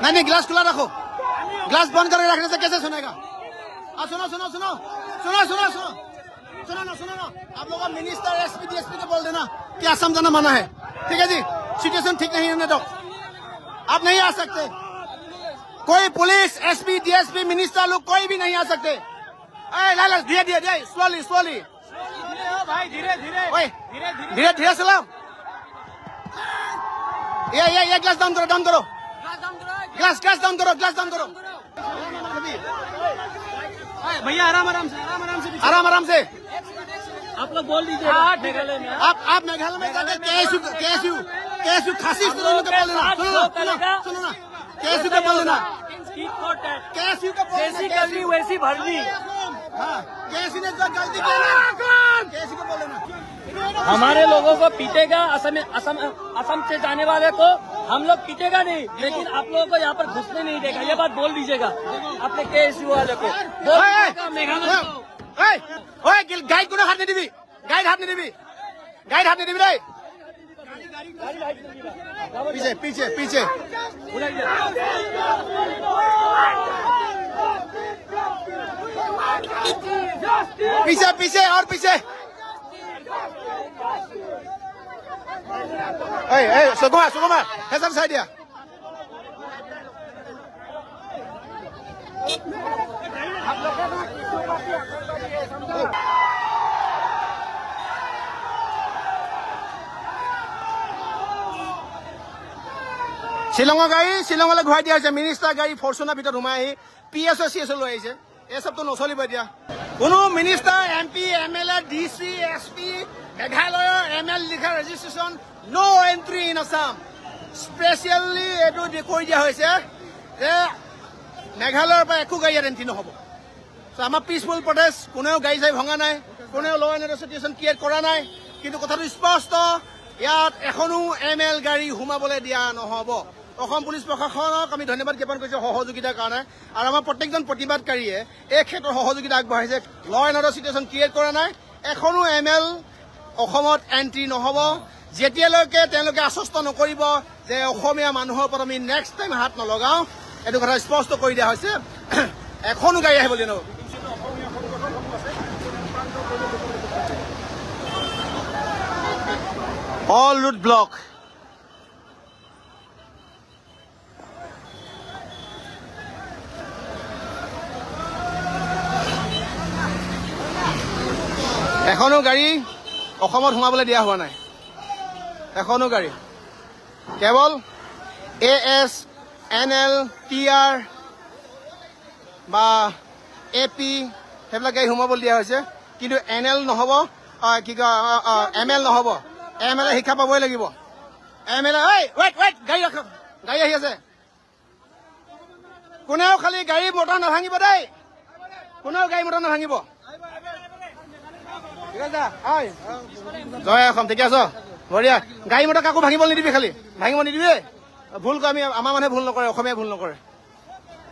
नहीं नहीं ग्लास खुला रखो, ग्लास बंद करके रखने से कैसे सुनेगा? सुनो सुनो सुनो सुनो सुनो सुनो सुनो ना सुनो ना, आप लोग मिनिस्टर एसपी डीएसपी को बोल देना कि असम जाना मना है। ठीक है जी, सिचुएशन ठीक नहीं होने दो, आप नहीं आ सकते। कोई पुलिस एसपी डीएसपी मिनिस्टर लोग कोई भी नहीं आ सकते। लाला धीरे धीरे धीरे स्लोली स्लोली भाई, धीरे धीरे धीरे धीरे चलाओ। ये ग्लास डाउन करो, डाउन करो, ग्लास ग्लास डाउन करो, ग्लास डाउन करो। भैया आराम आराम से, आराम आराम से। आप लोग बोल दीजिए। मेघालय में आप मेघालय में जाते केएसयू खासी को बोल देना। सुनो ना केएसयू को बोल देना, केएसयू को बोल जैसी करनी वैसी भरनी। केएसयू ने जो गलती की ना, केएसयू को बोल देना। हमारे लोगों को पीटेगा, असम से जाने वाले को हम लोग पीटेगा नहीं, लेकिन आप लोगों को यहाँ पर घुसने नहीं देगा। ये बात बोल दीजिएगा अपने केएसयू वाले को, मेघालय को। गाइड को हाथ नहीं दिबी, गाइड हाथ नहीं दिबी, गाइड हाथ नहीं दिबी रे। पीछे पीछे पीछे पीछे पीछे और पीछे। सुकुमार सुकुमार हेसन साइड दिया। শ্বিলঙৰ গাড়ী শ্বিলঙলৈ ঘূৰাই দিয়া হৈছে। মিনিষ্টাৰ গাড়ী ফৰ্চুনাৰ ভিতৰত সোমাই আহি PSO CSO লৈ আহিছে। এই চবটো নচলিব এতিয়া। কোনো minister MP MLA DC SP মেঘালয়ৰ ML লিখা registration no entry in Assam. Specially এইটো কৈ দিয়া হৈছে যে মেঘালয়ৰ পৰা একো গাড়ী ইয়াত এণ্ট্ৰি নহ'ব। আমাৰ পিচফুল প্ৰটেষ্ট, কোনেও গাড়ী চাড়ী ভঙা নাই, কোনেও ল এণ্ড অৰ্ডাৰ চিটুৱেশ্যন ক্ৰিয়েট কৰা নাই, কিন্তু কথাটো স্পষ্ট, ইয়াত এখনো ML গাড়ী সোমাবলৈ দিয়া নহ'ব। অসম পুলিচ প্ৰশাসনক আমি ধন্যবাদ জ্ঞাপন কৰিছোঁ সহযোগিতাৰ কাৰণে, আৰু আমাৰ প্ৰত্যেকজন প্ৰতিবাদকাৰীয়ে এই ক্ষেত্ৰত সহযোগিতা আগবঢ়াইছে। ল এণ্ড অৰ্ডাৰ চিটুৱেশ্যন ক্ৰিয়েট কৰা নাই, এখনো ML অসমত এণ্ট্ৰি নহ'ব যেতিয়ালৈকে তেওঁলোকে আশ্বস্ত নকৰিব যে অসমীয়া মানুহৰ ওপৰত আমি নেক্সট টাইম হাত নলগাওঁ। এইটো কথা স্পষ্ট কৰি দিয়া হৈছে। এখনো গাড়ী আহিব দিয়া নহ'ব। All route block. এখনো গাড়ী অসমত সোমাবলৈ দিয়া হোৱা নাই, এখনো গাড়ী। কেৱল AS NL TR বা AP সেইবিলাক গাড়ী সোমাবলৈ দিয়া হৈছে, কিন্তু NL নহ'ব, কি কয় ML নহ'ব। MLA শিক্ষা পাবই লাগিব। MLA ৱেইট গাড়ী ৰাখ, গাড়ী আহি আছে। কোনেও খালি গাড়ী মটৰ নাভাঙিব দেই, কোনেও গাড়ী মটৰ নাভাঙিব। জয় অসম, ঠিকে আছ? বঢ়িয়া। গাড়ী মটৰ কাকো ভাঙিব নিদিবি, খালি ভাঙিব নিদিবি। ভুল কয়, আমি আমাৰ মানুহে ভুল নকৰে, অসমীয়াই ভুল নকৰে।